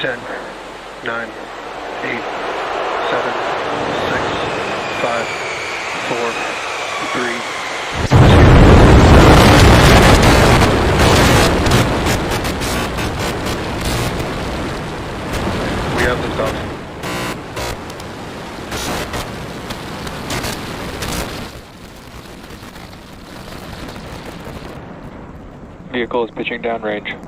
10, 9, 8, 7, 6, 5, 4, 3, 2. We have liftoff. Vehicle is pitching downrange.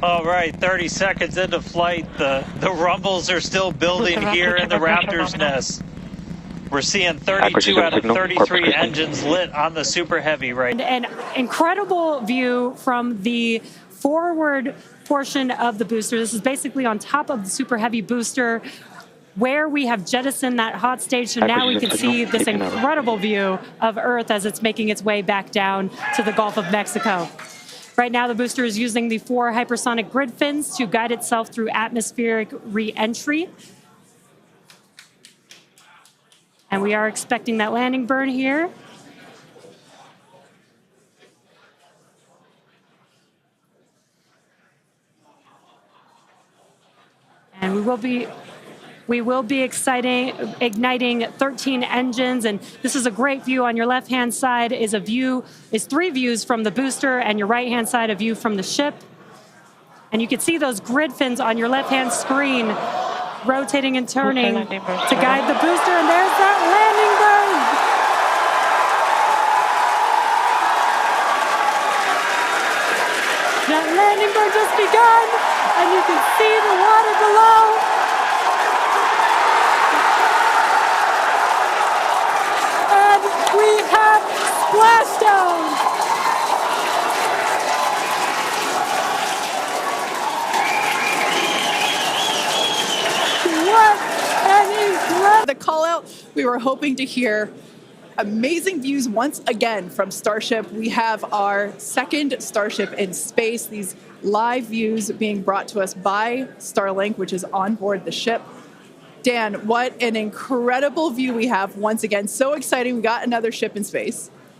All right, 30 seconds into flight. The rumbles are still building here in the Raptor's nest. We're seeing 32 out of 33 engines lit on the Super Heavy right now. An incredible view from the forward portion of the booster. This is basically on top of the Super Heavy booster where we have jettisoned that hot stage. So now we can see this incredible view of Earth as it's making its way back down to the Gulf of Mexico. Right now, the booster is using the 4 hypersonic grid fins to guide itself through atmospheric re-entry. And we are expecting that landing burn here. And we will be igniting 13 engines, and this is a great view. On your left-hand side is 3 views from the booster, and your right-hand side a view from the ship. And you can see those grid fins on your left-hand screen rotating and turning to guide the booster, and there's that landing burn. That landing burn just begun, and you can see the water below. And we have splashdown. The call out, we were hoping to hear amazing views once again from Starship. We have our second Starship in space, these live views being brought to us by Starlink, which is on board the ship. Dan, what an incredible view we have once again. So exciting, we got another ship in space.